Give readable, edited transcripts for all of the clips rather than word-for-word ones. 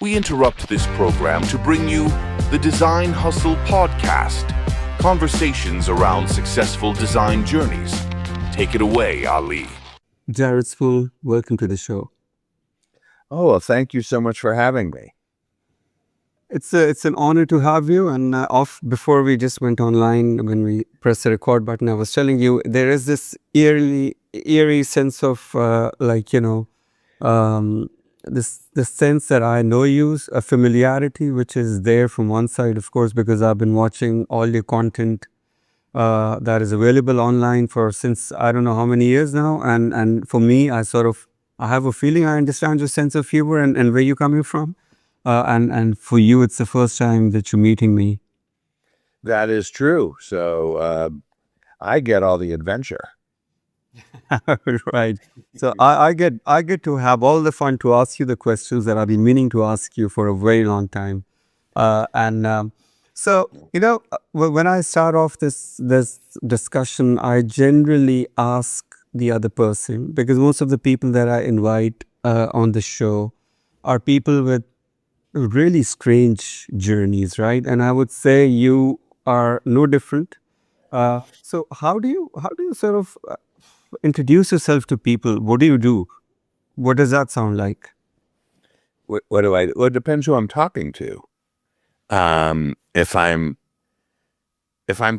We interrupt this program to bring you the Design Hustle Podcast, conversations around successful design journeys. Take it away, Ali. Jared Spool, welcome to the show. Oh, well, thank you so much for having me. It's an honor to have you. And off before we just went online, when we pressed the record button, I was telling you there is this eerie sense of this sense that I know you, a familiarity which is there from one side, of course, because I've been watching all your content that is available online for since I don't know how many years now. And for me, I have a feeling I understand your sense of humor and where you're coming from. And for you, it's the first time that you're meeting me. That is true. So I get all the adventure. Right. So I get to have all the fun to ask you the questions that I've been meaning to ask you for a very long time. So when I start off this discussion, I generally ask the other person, because most of the people that I invite on the show are people with really strange journeys, right? And I would say you are no different. So how do you sort of introduce yourself to people? What do you do? What does that sound like? What do I? Well, it depends who I'm talking to. If I'm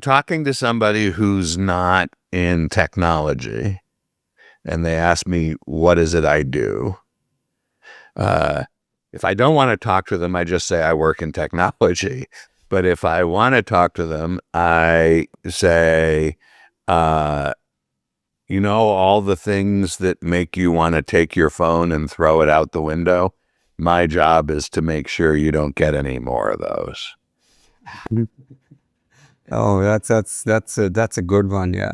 talking to somebody who's not in technology, and they ask me what is it I do, if I don't want to talk to them, I just say I work in technology. But if I want to talk to them, I say, all the things that make you want to take your phone and throw it out the window, my job is to make sure you don't get any more of those. Oh, that's a good one, yeah.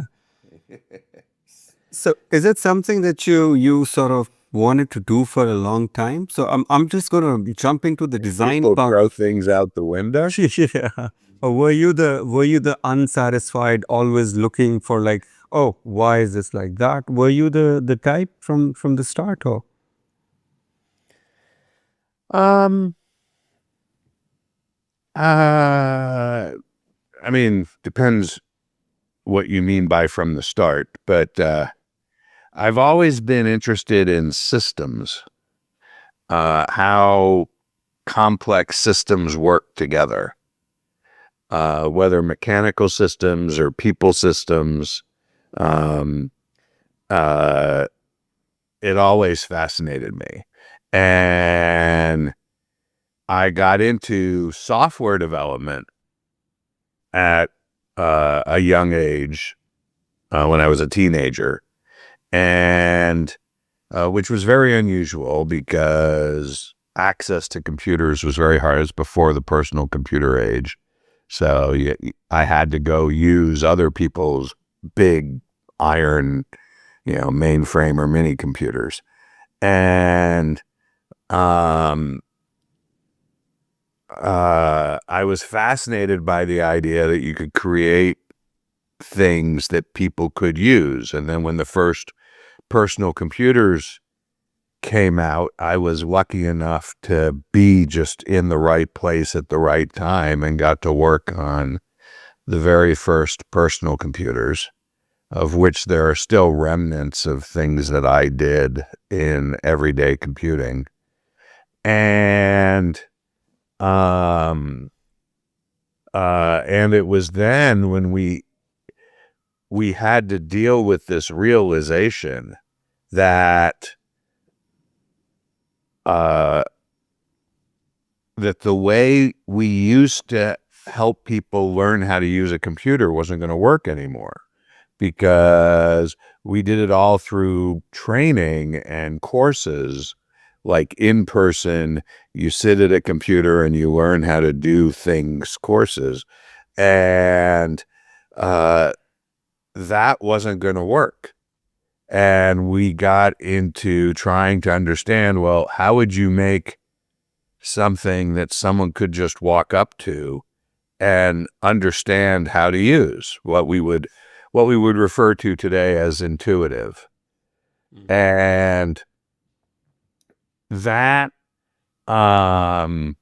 So is it something that you sort of wanted to do for a long time? So I'm just gonna jump into the design People part. throw things out the window. Yeah. Or were you the unsatisfied, always looking for like, oh, why is this like that? Were you the type from the start, or? Um, I mean, depends what you mean by from the start, but I've always been interested in systems, how complex systems work together, whether mechanical systems or people systems. Um, it always fascinated me. And I got into software development at a young age when I was a teenager, and which was very unusual because access to computers was very hard. It was before the personal computer age. So I had to go use other people's big iron, mainframe or mini computers. And I was fascinated by the idea that you could create things that people could use. And then when the first personal computers came out, I was lucky enough to be just in the right place at the right time and got to work on the very first personal computers, of which there are still remnants of things that I did in everyday computing. And it was then when we had to deal with this realization that that the way we used to help people learn how to use a computer wasn't going to work anymore, because we did it all through training and courses, like in person. You sit at a computer and you learn how to do things courses. And that wasn't going to work. And we got into trying to understand, well, how would you make something that someone could just walk up to and understand how to use, what we would refer to today as intuitive. And that that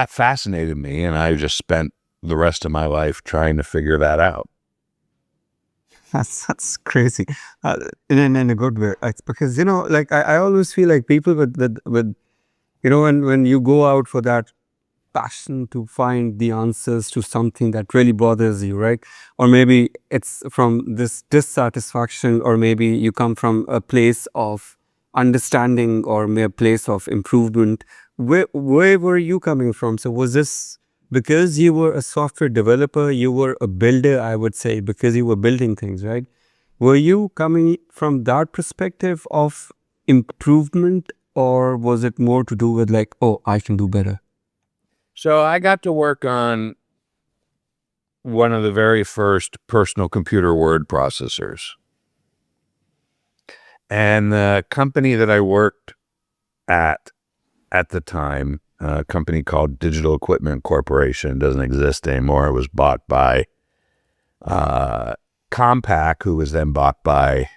fascinated me, and I just spent the rest of my life trying to figure that out. That's crazy, in a good way. It's because like I always feel like people with when you go out for that passion to find the answers to something that really bothers you, right? Or maybe it's from this dissatisfaction, or maybe you come from a place of understanding or maybe a place of improvement. Where were you coming from? So was this because you were a software developer, you were a builder, I would say, because you were building things, right? Were you coming from that perspective of improvement, or was it more to do with like, oh, I can do better? So I got to work on one of the very first personal computer word processors. And the company that I worked at the time, a company called Digital Equipment Corporation, doesn't exist anymore. It was bought by Compaq, who was then bought by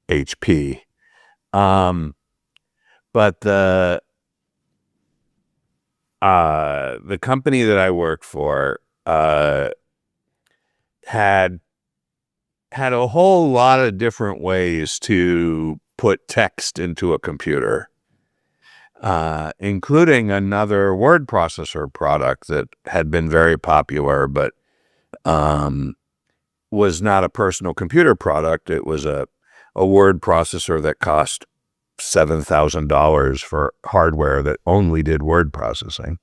HP. But the company that I worked for had a whole lot of different ways to put text into a computer, including another word processor product that had been very popular, but was not a personal computer product. It was a word processor that cost $7,000 for hardware that only did word processing.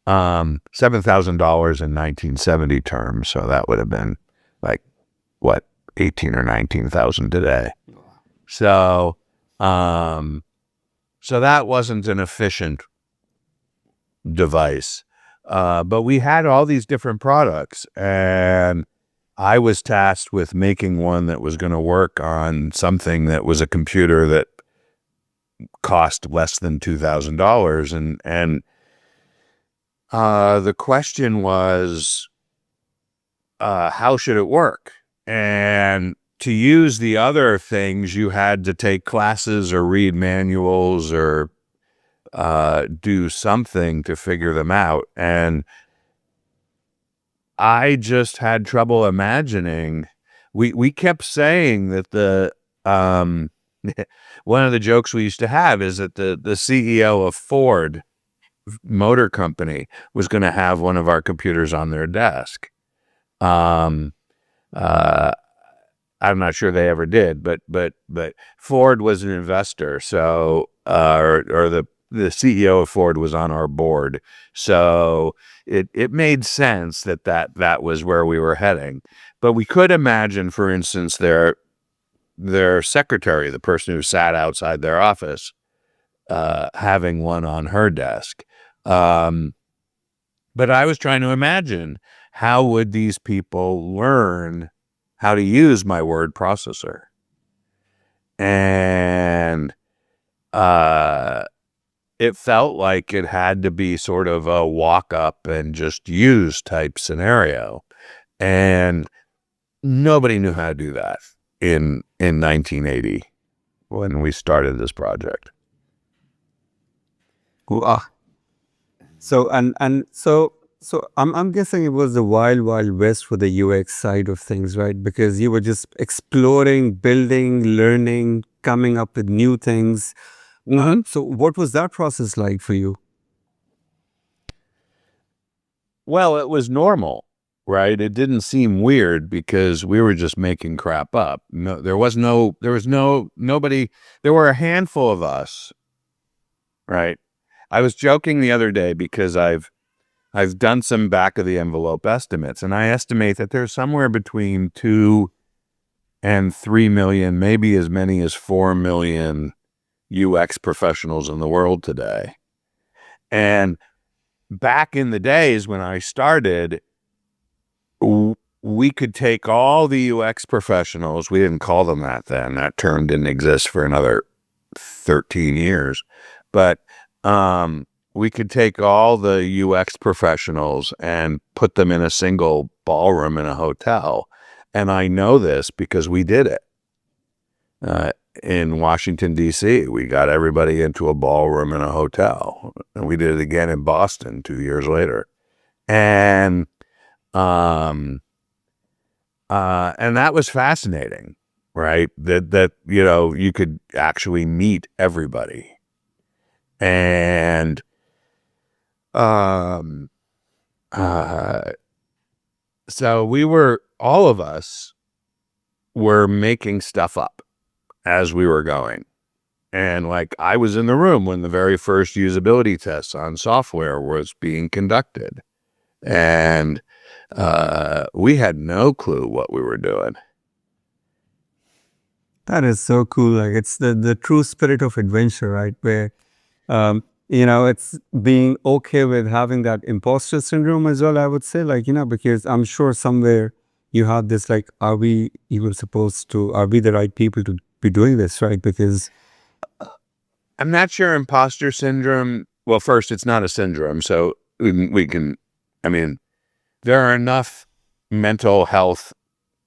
$7,000 in 1970 terms, so that would have been like what, 18 or 19,000 today. So that wasn't an efficient device. But we had all these different products, and I was tasked with making one that was going to work on something that was a computer that cost less than $2,000. And the question was, how should it work? And to use the other things, you had to take classes or read manuals or do something to figure them out. And I just had trouble imagining. We kept saying that the one of the jokes we used to have is that the CEO of Ford Motor Company was going to have one of our computers on their desk. I'm not sure they ever did, but Ford was an investor, so or the CEO of Ford was on our board, so it made sense that was where we were heading. But we could imagine, for instance, their secretary, the person who sat outside their office, having one on her desk. But I was trying to imagine, how would these people learn how to use my word processor? And it felt like it had to be sort of a walk up and just use type scenario. And nobody knew how to do that in 1980 when we started this project. Wow. So I'm guessing it was the wild west for the UX side of things, right? Because you were just exploring, building, learning, coming up with new things. So what was that process like for you? Well, it was normal, right? It didn't seem weird because we were just making crap up. No, there was nobody. There were a handful of us, right? I was joking the other day because I've done some back of the envelope estimates, and I estimate that there's somewhere between 2 and 3 million, maybe as many as 4 million UX professionals in the world today. And back in the days when I started, we could take all the UX professionals. We didn't call them that then. That term didn't exist for another 13 years. But we could take all the UX professionals and put them in a single ballroom in a hotel. And I know this because we did it. in Washington, D.C. We got everybody into a ballroom in a hotel. And we did it again in Boston 2 years later. And that was fascinating, right? That you could actually meet everybody. And so all of us were making stuff up as we were going. And like, I was in the room when the very first usability tests on software was being conducted. And we had no clue what we were doing. That is so cool. Like, it's the true spirit of adventure, right? Where, it's being okay with having that imposter syndrome as well, I would say. Like, because I'm sure somewhere you have this, like, are we the right people to be doing this, right? Because I'm not sure imposter syndrome. Well, first, it's not a syndrome. So we can, there are enough mental health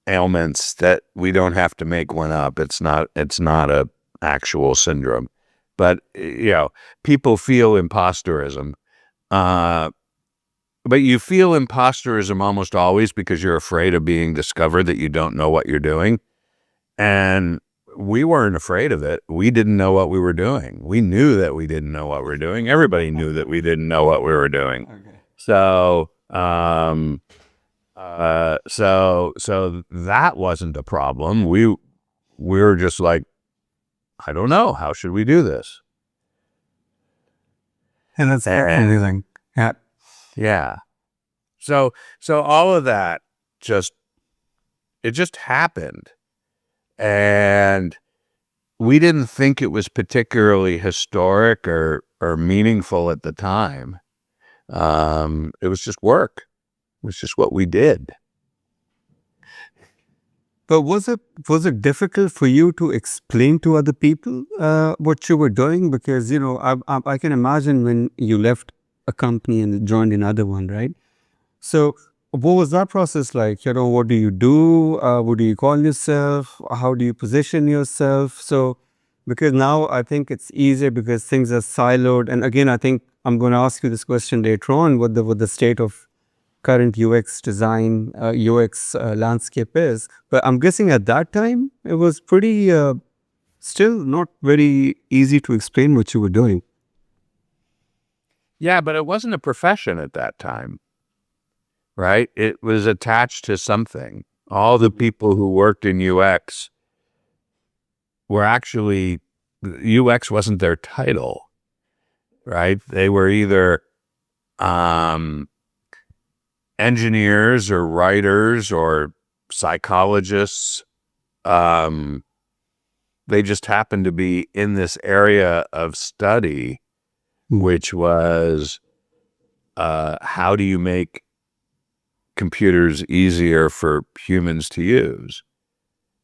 ailments that we don't have to make one up. It's not a actual syndrome, but people feel imposterism. But you feel imposterism almost always because you're afraid of being discovered that you don't know what you're doing. And we weren't afraid of it. We didn't know what we were doing. We knew that we didn't know what we were doing. Everybody knew that we didn't know what we were doing. okay. So, so that wasn't a problem. We were just like, I don't know. How should we do this? And that's amazing. Yeah. Yeah. So all of that just happened. And we didn't think it was particularly historic or meaningful at the time. It was just work. It was just what we did. But was it difficult for you to explain to other people what you were doing? Because I can imagine when you left a company and joined another one, right? So what was that process like? What do you do? What do you call yourself? How do you position yourself? So because now I think it's easier because things are siloed. And again, I think I'm going to ask you this question later on: what the state of current UX design, UX landscape is. But I'm guessing at that time, it was pretty, still not very easy to explain what you were doing. Yeah, but it wasn't a profession at that time, right? It was attached to something. All the people who worked in UX were actually, UX wasn't their title, right? They were either engineers or writers or psychologists. They just happened to be in this area of study, which was how do you make computers easier for humans to use?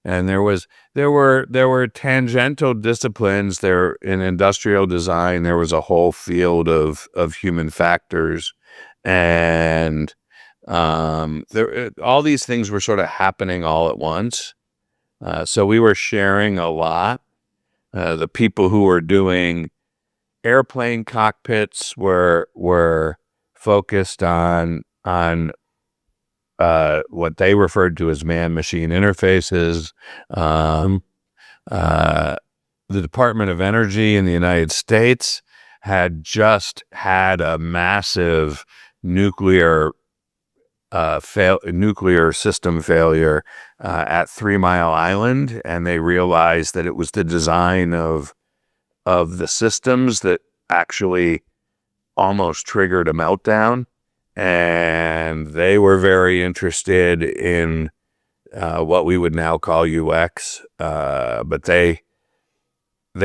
And there were tangential disciplines there in industrial design. There was a whole field of human factors, and all these things were sort of happening all at once. So we were sharing a lot. The people who were doing airplane cockpits were focused on what they referred to as man-machine interfaces. The Department of Energy in the United States had just had a massive nuclear system failure at 3 Mile Island, and they realized that it was the design of the systems that actually almost triggered a meltdown, and they were very interested in what we would now call UX, but they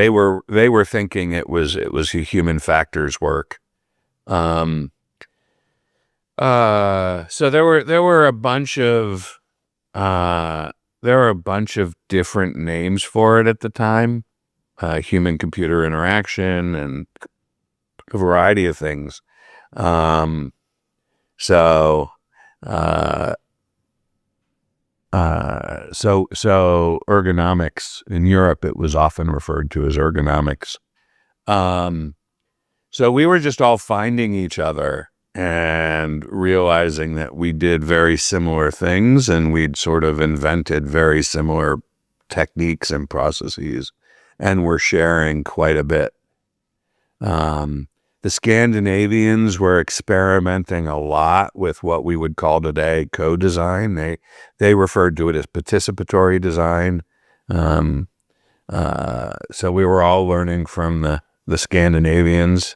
were thinking it was human factors work. So there were a bunch of different names for it at the time, human computer interaction and a variety of things. So So ergonomics in Europe, it was often referred to as ergonomics. So we were just all finding each other and realizing that we did very similar things, and we'd sort of invented very similar techniques and processes, and we're sharing quite a bit. The Scandinavians were experimenting a lot with what we would call today co-design. They referred to it as participatory design. So we were all learning from the Scandinavians.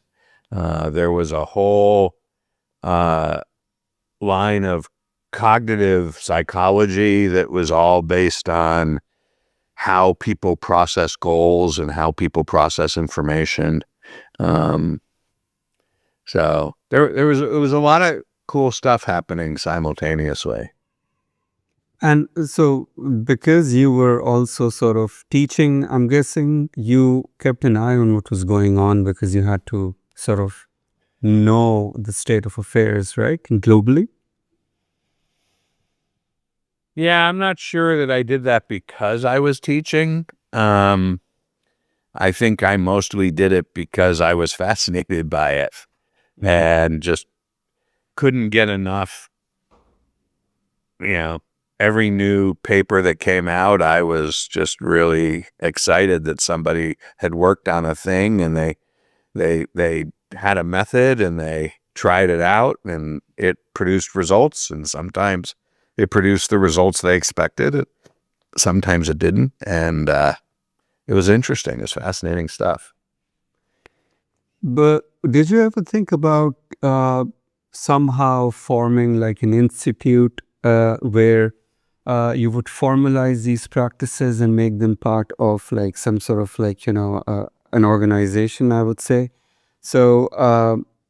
There was a whole line of cognitive psychology that was all based on how people process goals and how people process information. So it was a lot of cool stuff happening simultaneously. And so, because you were also sort of teaching, I'm guessing you kept an eye on what was going on because you had to sort of know the state of affairs, right? Globally. Yeah, I'm not sure that I did that because I was teaching. I think I mostly did it because I was fascinated by it and just couldn't get enough. Every new paper that came out, I was just really excited that somebody had worked on a thing, and they had a method and they tried it out and it produced results, and sometimes it produced the results they expected. Sometimes it didn't, and it was interesting. It was fascinating stuff. But did you ever think about somehow forming like an institute where you would formalize these practices and make them part of like some sort of like, an organization, I would say? So,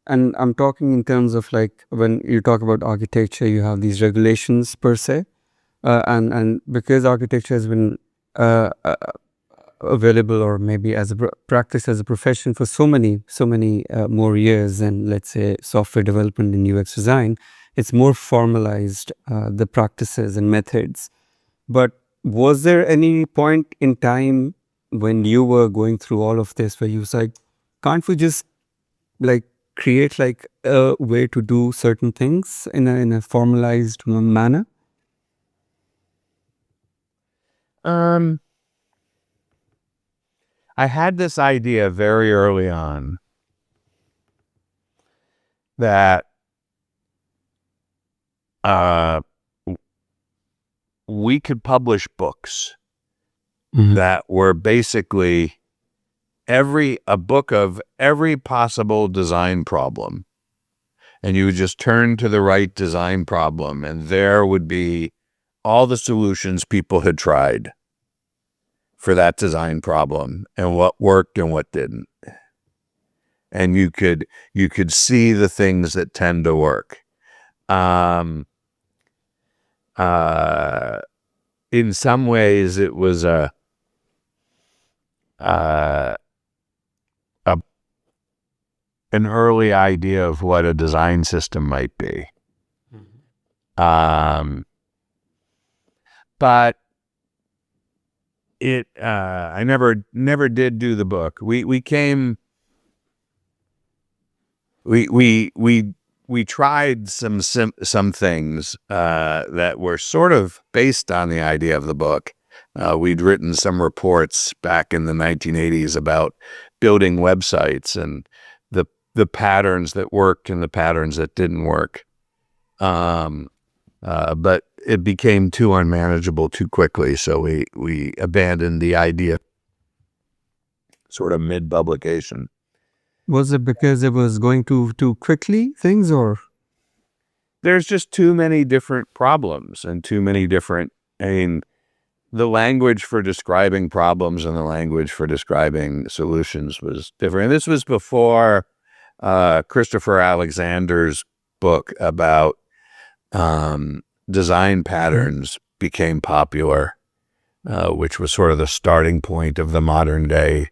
and I'm talking in terms of like when you talk about architecture, you have these regulations per se. And because architecture has been available or maybe as a practice as a profession for so many more years than, let's say, software development and UX design, it's more formalized, the practices and methods. But was there any point in time when you were going through all of this where you was like, can't we just like create like a way to do certain things in a formalized manner? I had this idea very early on that we could publish books that were basically a book of every possible design problem. And you would just turn to the right design problem, and there would be all the solutions people had tried for that design problem and what worked and what didn't. And you could see the things that tend to work. In some ways, it was an early idea of what a design system might be. But I never did do the book. We tried some things that were sort of based on the idea of the book. We'd written some reports back in the 1980s about building websites and the patterns that worked and the patterns that didn't work. But it became too unmanageable too quickly, so we abandoned the idea sort of mid-publication. Was it because it was going too quickly, things, or? There's just too many different problems and too many different, the language for describing problems and the language for describing solutions was different. And this was before Christopher Alexander's book about design patterns became popular, which was sort of the starting point of the modern day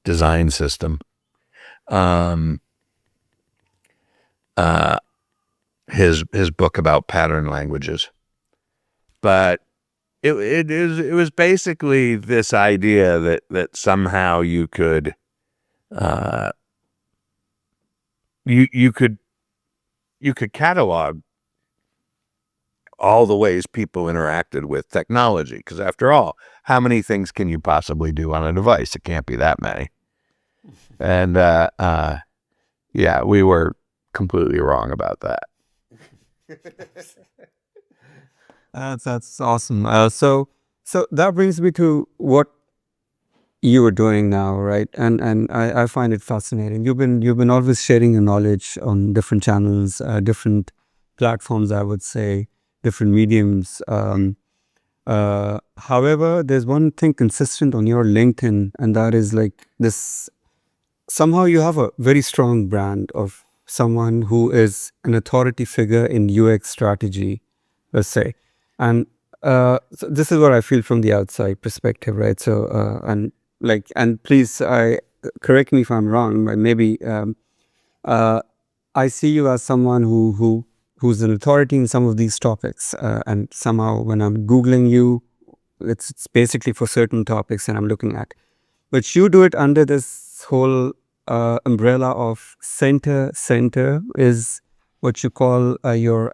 design system. His book about pattern languages. but it was basically this idea that somehow you could you could catalog all the ways people interacted with technology, because after all, how many things can you possibly do on a device? It can't be that many. And yeah, we were completely wrong about that. That's awesome. So that brings me to what you are doing now, right? And I find it fascinating. You've been always sharing your knowledge on different channels, different platforms, I would say, different mediums. However, there's one thing consistent on your LinkedIn, and that is like this. Somehow you have a very strong brand of someone who is an authority figure in UX strategy, let's say. And so this is what I feel from the outside perspective, right? So, and please, correct me if I'm wrong, but maybe I see you as someone who's an authority in some of these topics, and somehow when I'm Googling you, it's basically for certain topics that I'm looking at. But you do it under this whole umbrella of center is what you call your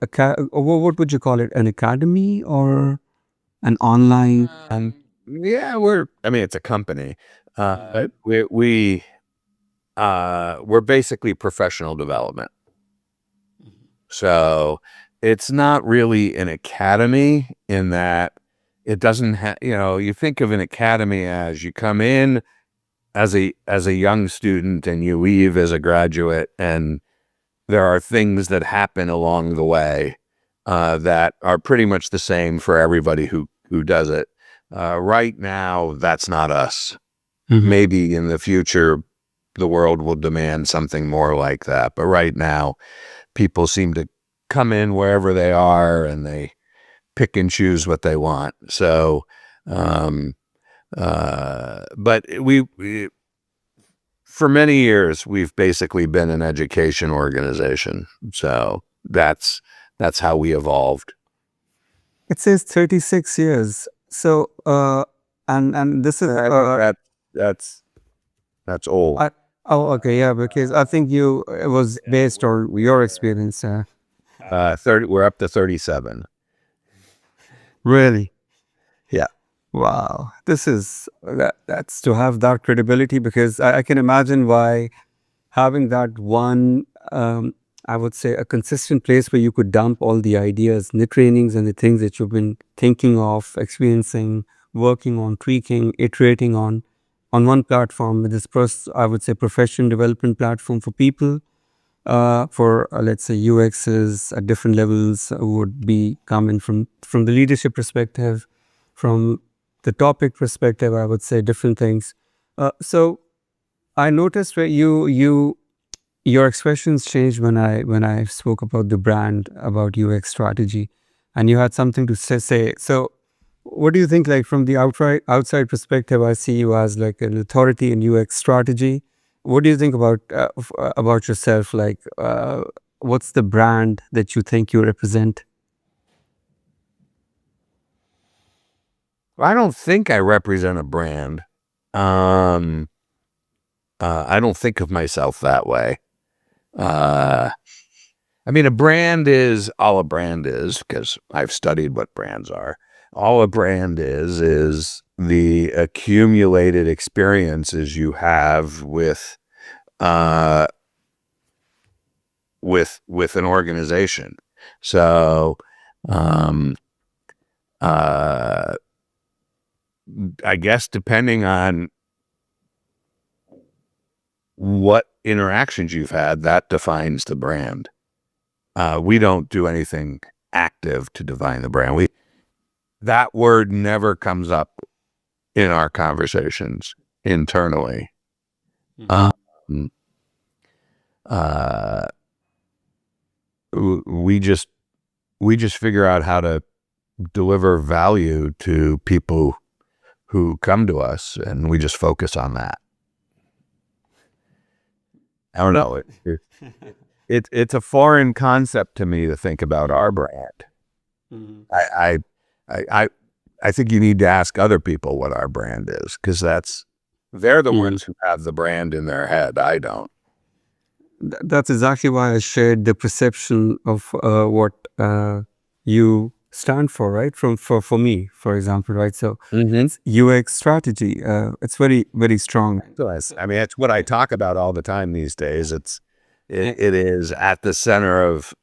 what would you call it? An academy or an online? Yeah, I mean, it's a company. But we're basically professional development. So it's not really an academy in that it doesn't have, you think of an academy as you come in as a young student and you leave as a graduate, and there are things that happen along the way that are pretty much the same for everybody who does it. Right now, that's not us. Mm-hmm. Maybe in the future, the world will demand something more like that. But right now, people seem to come in wherever they are and they pick and choose what they want. So, but we for many years, we've basically been an education organization. So that's how we evolved. It says 36 years. So and this is That's old. oh, okay, yeah, because I think it was based on your experience. 30. We're up to 37. Really? Yeah. Wow. That's to have that credibility, because I can imagine why having that one, I would say, a consistent place where you could dump all the ideas, the trainings and the things that you've been thinking of, experiencing, working on, tweaking, iterating on one platform with this, I would say, professional development platform for people, for let's say UXs at different levels, would be coming from the leadership perspective, from the topic perspective, I would say different things. So I noticed where your expressions changed when I spoke about the brand, about UX strategy, and you had something to say. So what do you think, like from the outside perspective? I see you as like an authority in UX strategy. What do you think about yourself? Like, what's the brand that you think you represent? I don't think I represent a brand. I don't think of myself that way. I mean, a brand is all a brand is, because I've studied what brands are. All a brand is the accumulated experiences you have with an organization. So, I guess depending on what interactions you've had, that defines the brand. We don't do anything active to define the brand. That word never comes up in our conversations internally. Mm-hmm. We just figure out how to deliver value to people who come to us, and we just focus on that. I don't know. It's a foreign concept to me to think about our brand. Mm-hmm. I think you need to ask other people what our brand is, because they're the ones who have the brand in their head. I don't. That's exactly why I shared the perception of what you stand for, right? For me, for example, right? So it's UX strategy. It's very, very strong. I mean, it's what I talk about all the time these days. It is at the center of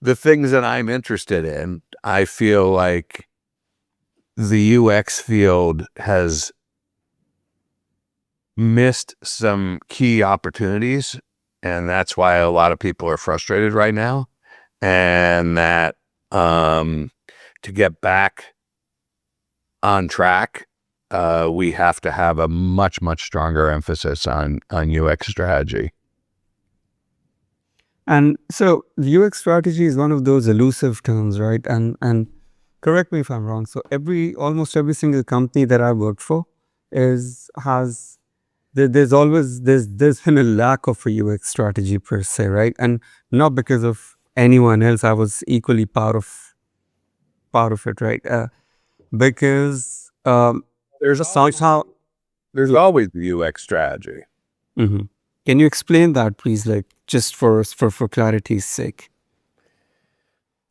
the things that I'm interested in. I feel like the UX field has missed some key opportunities, and that's why a lot of people are frustrated right now. And that to get back on track, we have to have a much stronger emphasis on UX strategy. And so UX strategy is one of those elusive terms, right? And correct me if I'm wrong. So almost every single company that I worked for there's been a lack of a UX strategy per se, right? And not because of anyone else. I was equally part of it, right? Because There's somehow. there's always the UX strategy. Mhm. Can you explain that, please, like just for clarity's sake?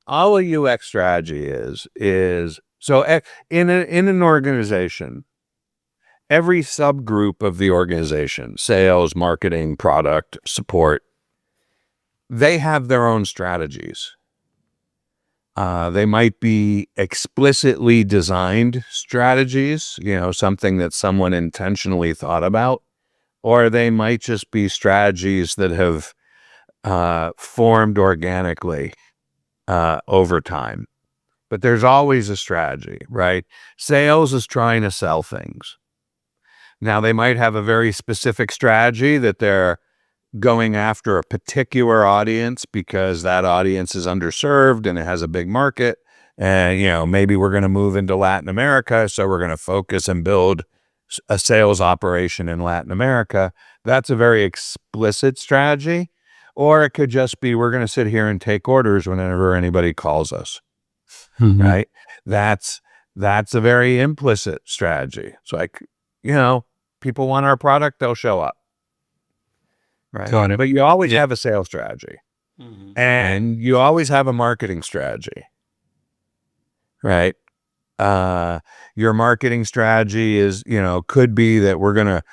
All a UX strategy is so in an organization, every subgroup of the organization, sales, marketing, product, support, they have their own strategies. They might be explicitly designed strategies, something that someone intentionally thought about, or they might just be strategies that have formed organically over time. But there's always a strategy, right? Sales is trying to sell things. Now, they might have a very specific strategy that they're going after a particular audience because that audience is underserved and it has a big market. And, maybe we're going to move into Latin America, so we're going to focus and build a sales operation in Latin America. That's a very explicit strategy. Or it could just be, we're going to sit here and take orders whenever anybody calls us, right? That's a very implicit strategy. It's like, people want our product, they'll show up. Right. Got it. But you always have a sales strategy, and you always have a marketing strategy, right? Your marketing strategy is, could be that we're gonna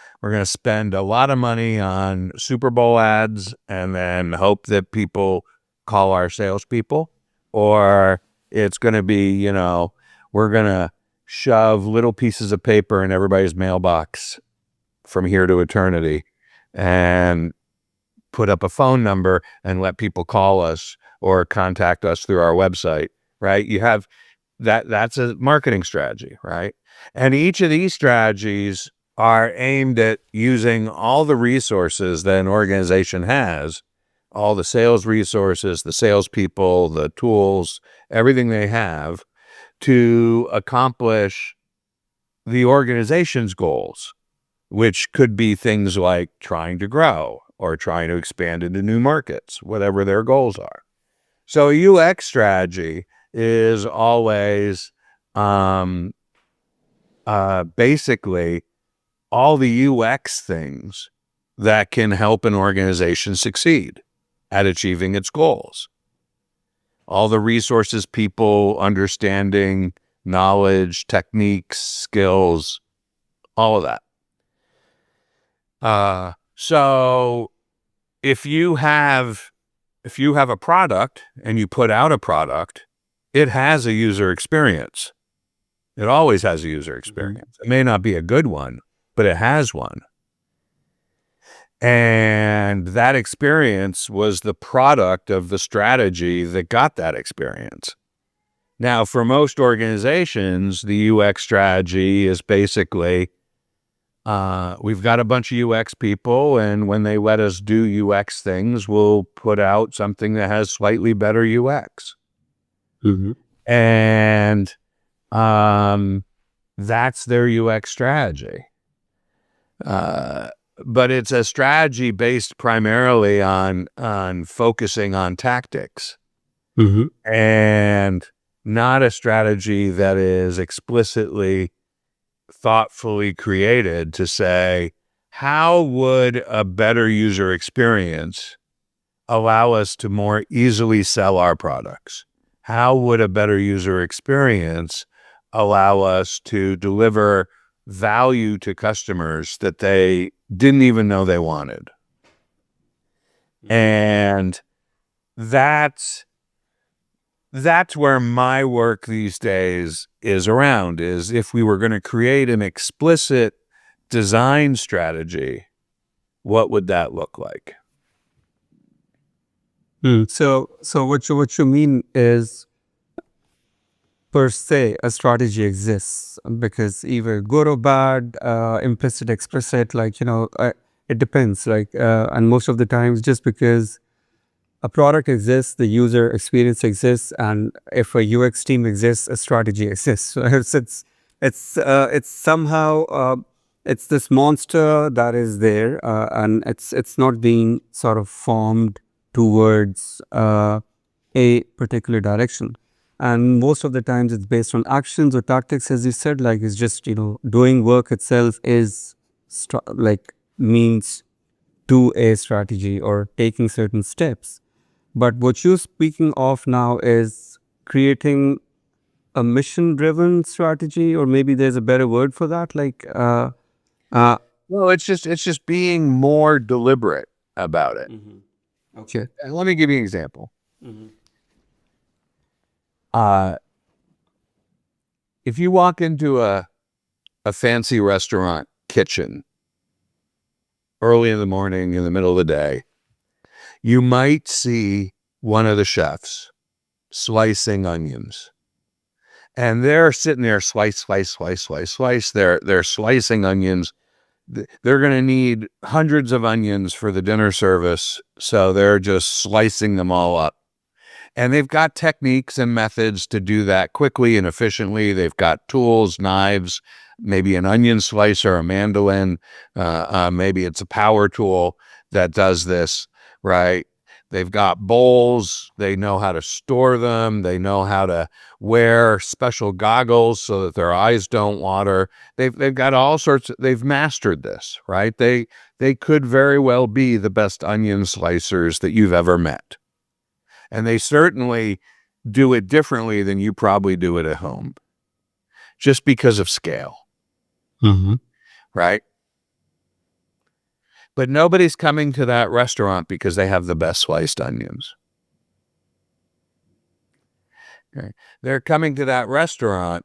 spend a lot of money on Super Bowl ads and then hope that people call our salespeople, or it's gonna be, we're gonna shove little pieces of paper in everybody's mailbox from here to eternity, and put up a phone number and let people call us or contact us through our website, right? You have that's a marketing strategy, right? And each of these strategies are aimed at using all the resources that an organization has, all the sales resources, the salespeople, the tools, everything they have to accomplish the organization's goals, which could be things like trying to grow or trying to expand into new markets, whatever their goals are. So a UX strategy is always basically all the UX things that can help an organization succeed at achieving its goals. All the resources, people, understanding, knowledge, techniques, skills, all of that. So if you have a product and you put out a product, it has a user experience. It always has a user experience. It may not be a good one, but it has one. And that experience was the product of the strategy that got that experience. Now, for most organizations, the UX strategy is basically, we've got a bunch of UX people, and when they let us do UX things, we'll put out something that has slightly better UX. And that's their UX strategy. But it's a strategy based primarily on focusing on tactics. And not a strategy that is explicitly, thoughtfully created to say, how would a better user experience allow us to more easily sell our products? How would a better user experience allow us to deliver value to customers that they didn't even know they wanted? And that's where my work these days is around, is if we were going to create an explicit design strategy, what would that look like? So what you mean is, per se, a strategy exists because either good or bad, implicit, explicit, like, it depends. Like, and most of the times, just because a product exists, the user experience exists, and if a UX team exists, a strategy exists. So it's somehow it's this monster that is there, and it's not being sort of formed towards a particular direction. And most of the times, it's based on actions or tactics, as you said. Like, it's just doing work itself is like means to a strategy or taking certain steps. But what you're speaking of now is creating a mission-driven strategy, or maybe there's a better word for that. Like, Well, it's just being more deliberate about it. okay. And let me give you an example. If you walk into a fancy restaurant kitchen early in the morning, in the middle of the day, you might see one of the chefs slicing onions. And they're sitting there, slice, slice, slice, slice, slice. They're slicing onions. They're going to need hundreds of onions for the dinner service, so they're just slicing them all up. And they've got techniques and methods to do that quickly and efficiently. They've got tools, knives, maybe an onion slicer, a mandolin, maybe it's a power tool that does this, right? They've got bowls. They know how to store them. They know how to wear special goggles so that their eyes don't water. They've got all sorts. They've mastered this, right? They could very well be the best onion slicers that you've ever met. And they certainly do it differently than you probably do it at home, just because of scale, right? But nobody's coming to that restaurant because they have the best sliced onions. Okay. They're coming to that restaurant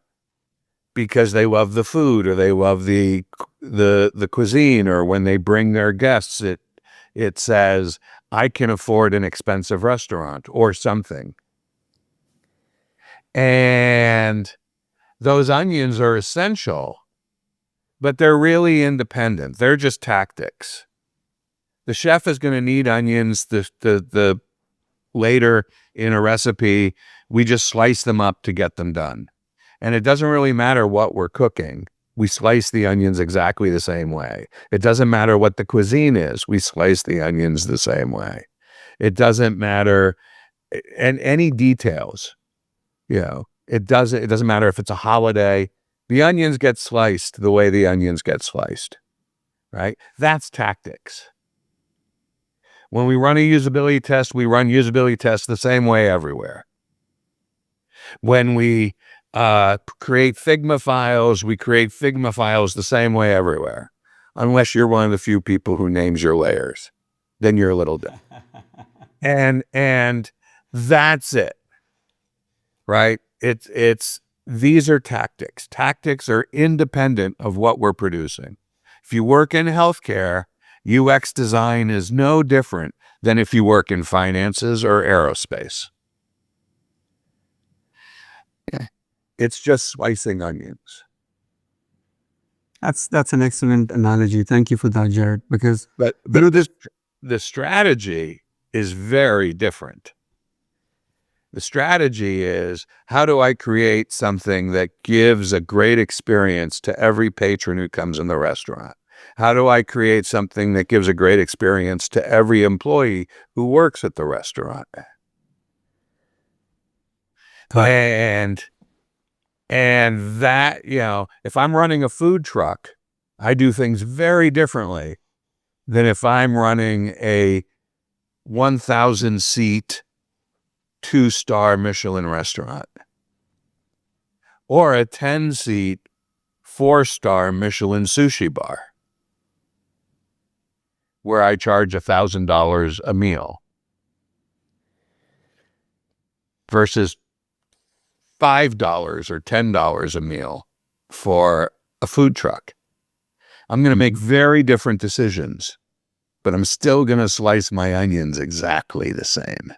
because they love the food, or they love the cuisine, or when they bring their guests, it says, I can afford an expensive restaurant or something. And those onions are essential, but they're really independent. They're just tactics. The chef is going to need onions. The later in a recipe, we just slice them up to get them done. And it doesn't really matter what we're cooking. We slice the onions exactly the same way. It doesn't matter what the cuisine is. We slice the onions the same way. It doesn't matter, and any details, it doesn't matter if it's a holiday. The onions get sliced the way the onions get sliced, right? That's tactics. When we run a usability test, we run usability tests the same way everywhere. When we create Figma files, we create Figma files the same way everywhere. Unless you're one of the few people who names your layers. Then you're a little different. And that's it, right? These are tactics. Tactics are independent of what we're producing. If you work in healthcare, UX design is no different than if you work in finances or aerospace. It's just slicing onions. That's an excellent analogy. Thank you for that, Jared. Because But the strategy is very different. The strategy is, how do I create something that gives a great experience to every patron who comes in the restaurant? How do I create something that gives a great experience to every employee who works at the restaurant? And that, if I'm running a food truck, I do things very differently than if I'm running a 1,000 seat 2-star Michelin restaurant or a 10 seat 4-star Michelin sushi bar where I charge $1,000 a meal versus $5 or $10 a meal for a food truck. I'm going to make very different decisions, but I'm still going to slice my onions exactly the same.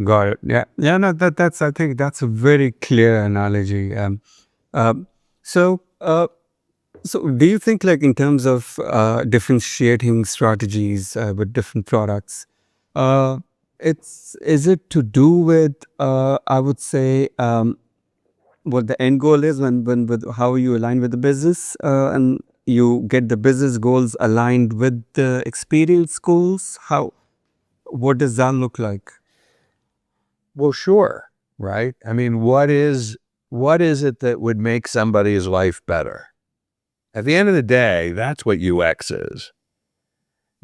Got it. Yeah. Yeah. No, that's, I think that's a very clear analogy. So, do you think, like, in terms of differentiating strategies with different products, is it to do with, I would say, what the end goal is when with how you align with the business, and you get the business goals aligned with the experience goals? What does that look like? Well, sure, right? I mean, what is it that would make somebody's life better? At the end of the day, that's what UX is.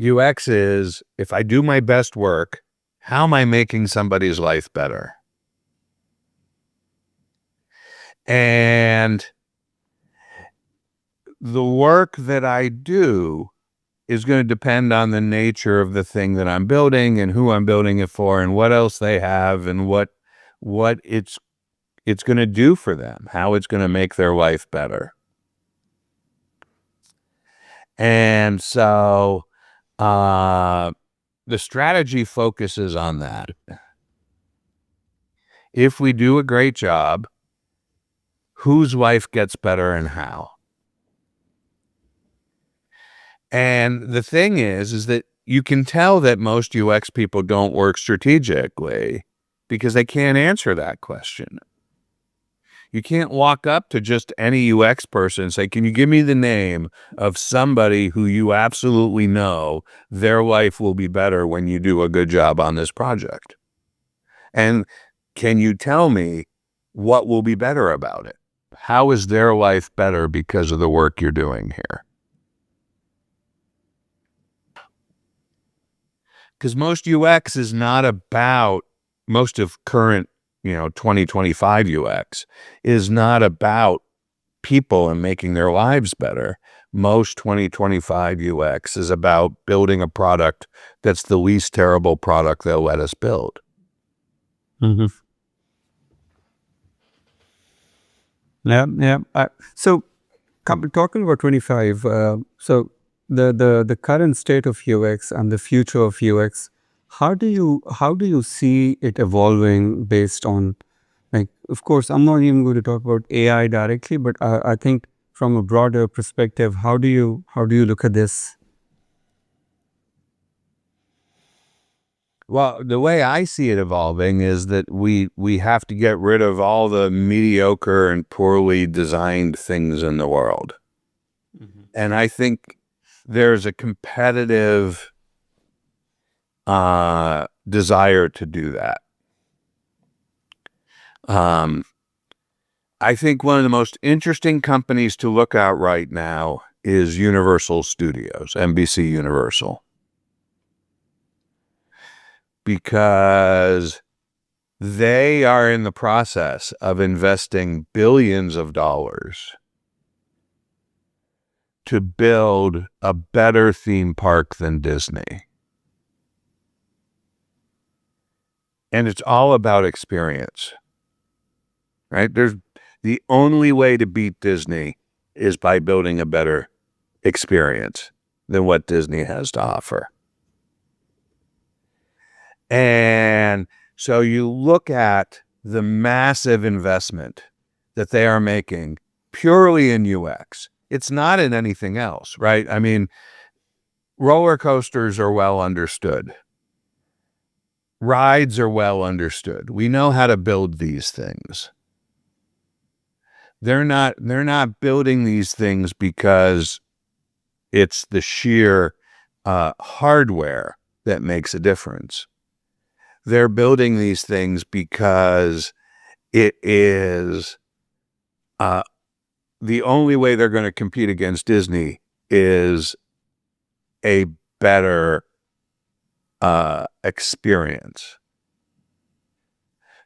UX is, if I do my best work, how am I making somebody's life better? And the work that I do is going to depend on the nature of the thing that I'm building and who I'm building it for and what else they have and what it's going to do for them, how it's going to make their life better. And so the strategy focuses on that. If we do a great job, whose life gets better and how? And the thing is that you can tell that most UX people don't work strategically because they can't answer that question. You can't walk up to just any UX person and say, can you give me the name of somebody who you absolutely know their life will be better when you do a good job on this project? And can you tell me what will be better about it? How is their life better because of the work you're doing here? Because most UX is not about, most of current, 2025 UX is not about people and making their lives better. Most 2025 UX is about building a product that's the least terrible product they'll let us build. Mm-hmm. Yeah. So, talking about 25, so the current state of UX and the future of UX, how do you see it evolving based on, like, of course, I'm not even going to talk about AI directly, but I think from a broader perspective, how do you look at this? Well, the way I see it evolving is that we have to get rid of all the mediocre and poorly designed things in the world. Mm-hmm. And I think there's a competitive desire to do that. I think one of the most interesting companies to look at right now is Universal Studios, NBC Universal. Because they are in the process of investing billions of dollars to build a better theme park than Disney. And it's all about experience, right? The only way to beat Disney is by building a better experience than what Disney has to offer. And so you look at the massive investment that they are making purely in UX. It's not in anything else, right? I mean, roller coasters are well understood. Rides are well understood. We know how to build these things. They're not building these things because it's the sheer hardware that makes a difference. They're building these things because it is the only way they're going to compete against Disney is a better experience.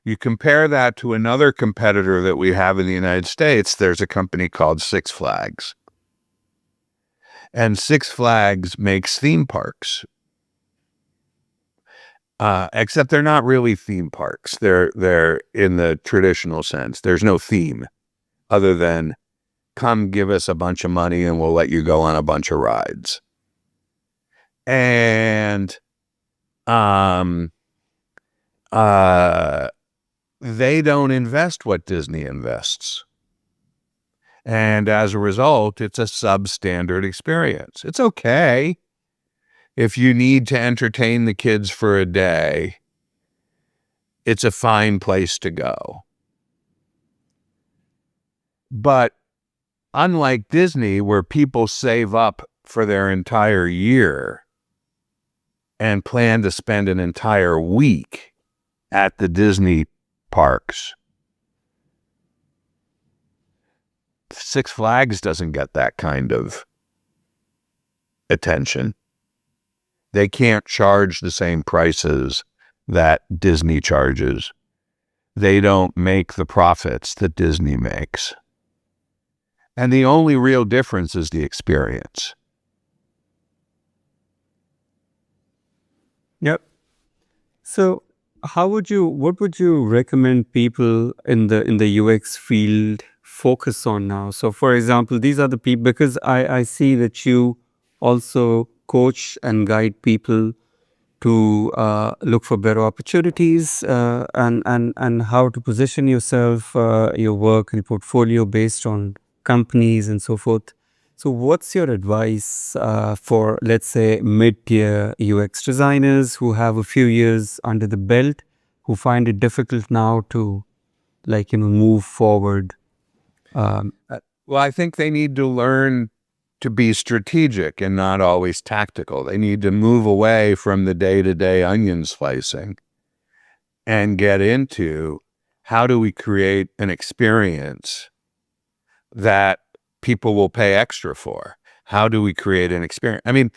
You compare that to another competitor that we have in the United States. There's a company called Six Flags. And Six Flags makes theme parks. Except they're not really theme parks. They're in the traditional sense. There's no theme other than come give us a bunch of money and we'll let you go on a bunch of rides. And they don't invest what Disney invests. And as a result, it's a substandard experience. It's okay if you need to entertain the kids for a day. It's a fine place to go. But unlike Disney, where people save up for their entire year and plan to spend an entire week at the Disney parks, Six Flags doesn't get that kind of attention. They can't charge the same prices that Disney charges. They don't make the profits that Disney makes. And the only real difference is the experience. Yep. So what would you recommend people in the UX field focus on now? So for example, these are the people, because I see that you also coach and guide people to look for better opportunities and how to position yourself, your work and portfolio based on companies and so forth. So what's your advice for, let's say, mid-tier UX designers who have a few years under the belt, who find it difficult now to move forward? Well, I think they need to learn to be strategic and not always tactical. They need to move away from the day-to-day onion slicing and get into how do we create an experience that people will pay extra for? How do we create an experience? I mean,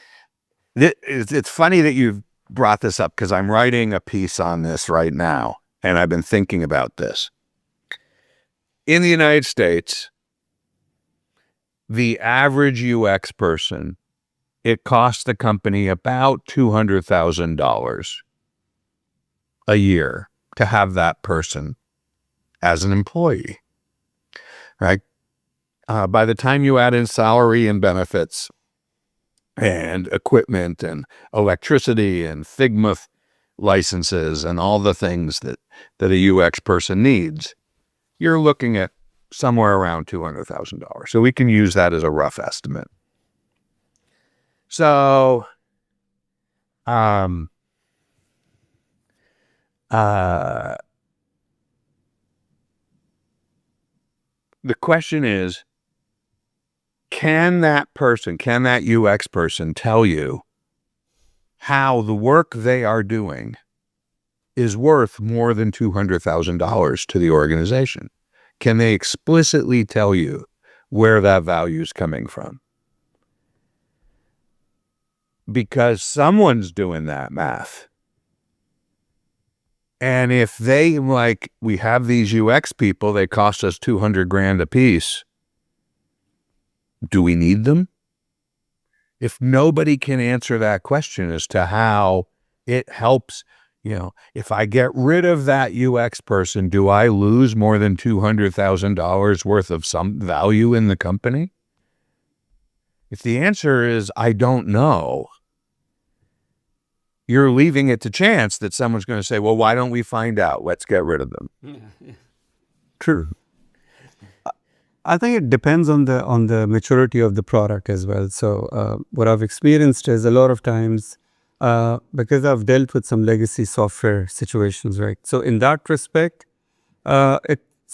it's funny that you've brought this up because I'm writing a piece on this right now, and I've been thinking about this. In the United States, the average UX person, it costs the company about $200,000 a year to have that person as an employee, right? By the time you add in salary and benefits and equipment and electricity and Figma licenses and all the things that a UX person needs, you're looking at somewhere around $200,000. So we can use that as a rough estimate. So, the question is, can that UX person tell you how the work they are doing is worth more than $200,000 to the organization? Can they explicitly tell you where that value is coming from? Because someone's doing that math. And if they, we have these UX people, they cost us $200,000 a piece. Do we need them? If nobody can answer that question as to how it helps, if I get rid of that UX person, do I lose more than $200,000 worth of some value in the company? If the answer is, I don't know, you're leaving it to chance that someone's going to say, well, why don't we find out? Let's get rid of them. Yeah. True. I think it depends on the maturity of the product as well. So what I've experienced is a lot of times, because I've dealt with some legacy software situations, right? So in that respect, so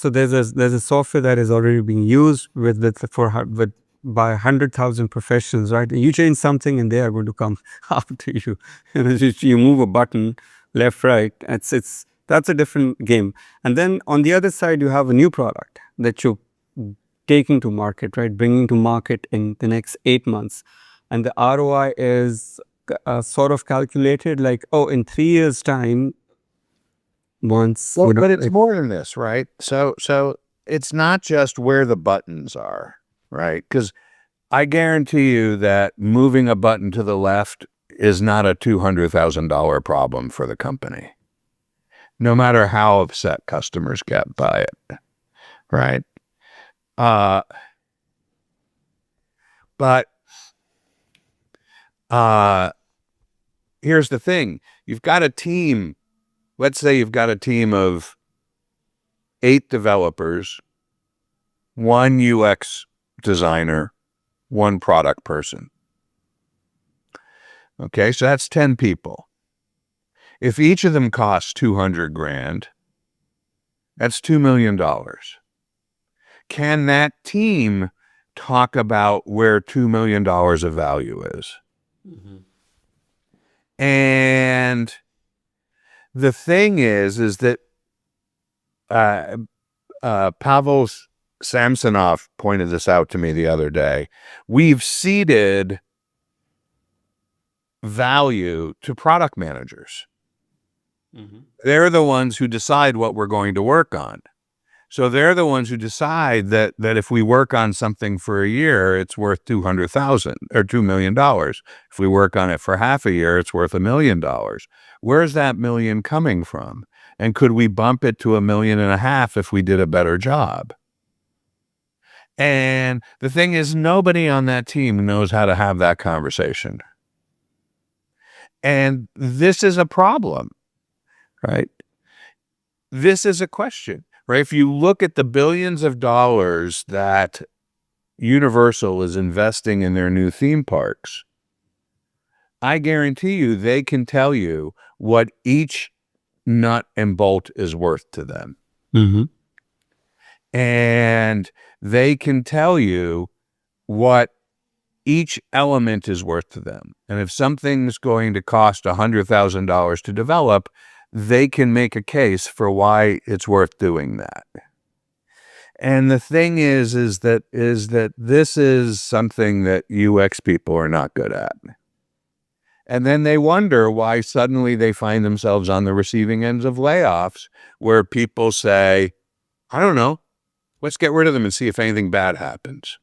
there's a software that is already being used by 100,000 professionals, right? And you change something, and they are going to come after you. You move a button, left, right. That's a different game. And then on the other side, you have a new product that you're taking to market, right? Bringing to market in the next 8 months, and the ROI is sort of calculated like, oh, in 3 years' time, once. Well, but it's more than this, right? So it's not just where the buttons are, right? Because I guarantee you that moving a button to the left is not a $200,000 problem for the company, no matter how upset customers get by it, right? But here's the thing. You've got a team. Let's say you've got a team of 8 developers, 1 UX designer, 1 product person. Okay, so that's 10 people. If each of them costs $200,000, that's $2 million. Can that team talk about where $2 million of value is? And the thing is that Pavel Samsonov pointed this out to me the other day. We've ceded value to product managers. They're the ones who decide what we're going to work on. So they're the ones who decide that if we work on something for a year, it's worth $200,000 or $2 million. If we work on it for half a year, it's worth $1 million. Where's that million coming from? And could we bump it to $1.5 million if we did a better job? And the thing is, nobody on that team knows how to have that conversation. And this is a problem, right? This is a question, right? If you look at the billions of dollars that Universal is investing in their new theme parks, I guarantee you they can tell you what each nut and bolt is worth to them. And they can tell you what each element is worth to them. And if something's going to cost $100,000 to develop, they can make a case for why it's worth doing that. And the thing is that this is something that UX people are not good at. And then they wonder why suddenly they find themselves on the receiving ends of layoffs where people say, I don't know, let's get rid of them and see if anything bad happens.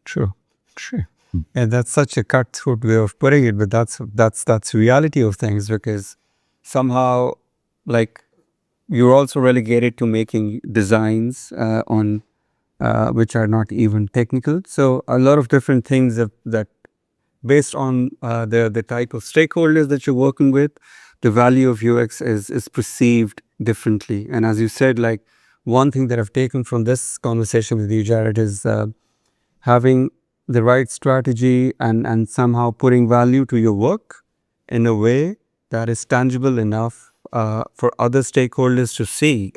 True. And that's such a cutthroat way of putting it, but that's reality of things, because somehow, like, you're also relegated to making designs on which are not even technical. So a lot of different things that based on the type of stakeholders that you're working with, the value of UX is perceived differently. And as you said, like, one thing that I've taken from this conversation with you, Jared, is having the right strategy and somehow putting value to your work in a way that is tangible enough for other stakeholders to see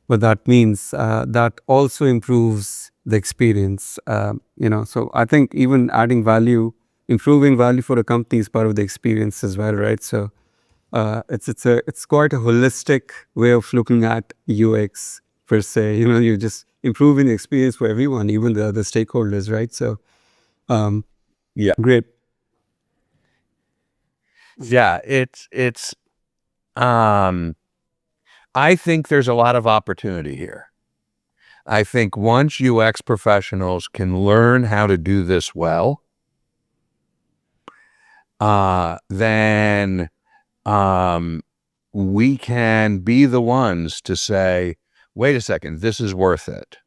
what that means. That also improves the experience. So I think even adding value, improving value for a company is part of the experience as well, right? So it's quite a holistic way of looking at UX per se. You're just improving the experience for everyone, even the other stakeholders, right? So, Yeah. Great. Yeah, it's I think there's a lot of opportunity here. I think once UX professionals can learn how to do this well, then we can be the ones to say, wait a second, this is worth it.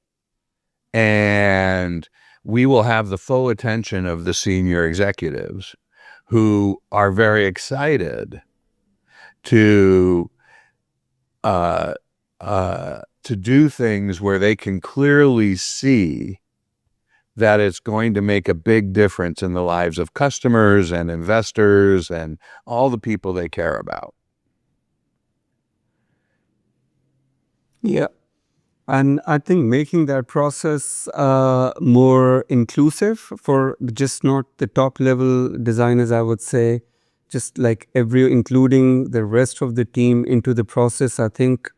And we will have the full attention of the senior executives who are very excited to do things where they can clearly see that it's going to make a big difference in the lives of customers and investors and all the people they care about. Yeah. And I think making that process more inclusive for just not the top level designers, I would say, just like including the rest of the team into the process, I think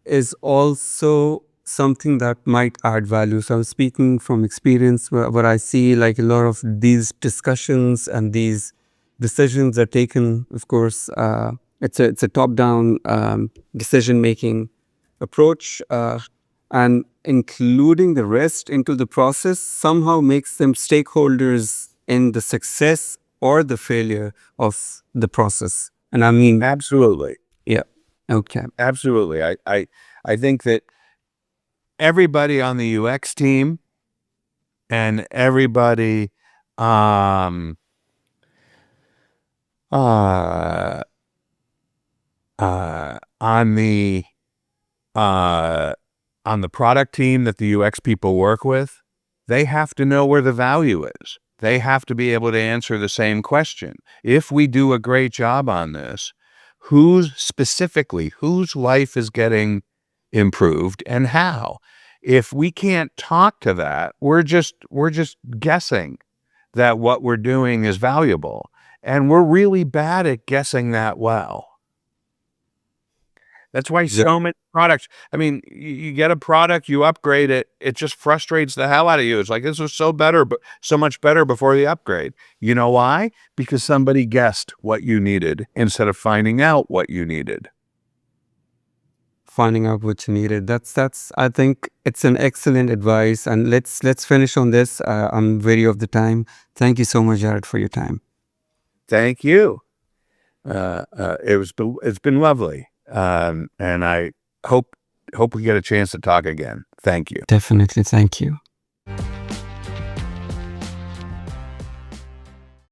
is also something that might add value. So I'm speaking from experience where I see like a lot of these discussions and these decisions are taken. Of course, it's a top-down decision-making approach, and including the rest into the process somehow makes them stakeholders in the success or the failure of the process. And I mean, Absolutely. yeah, okay. Absolutely. I think that everybody on the UX team and everybody um uh on the uh on the product team that the UX people work with, they have to know where the value is. They have to be able to answer the same question. If we do a great job on this, whose life is getting improved and how? If we can't talk to that, we're just guessing that what we're doing is valuable. And we're really bad at guessing that well. That's why so many products, I mean, you get a product, you upgrade it, it just frustrates the hell out of you. It's like, this was so better, but so much better before the upgrade. You know why? Because somebody guessed what you needed instead of finding out what you needed. Finding out what you needed. That's I think it's an excellent advice. And let's finish on this. I'm wary of the time. Thank you so much, Jared, for your time. Thank you. It's been lovely. And I hope we get a chance to talk again. Thank you. Definitely. Thank you.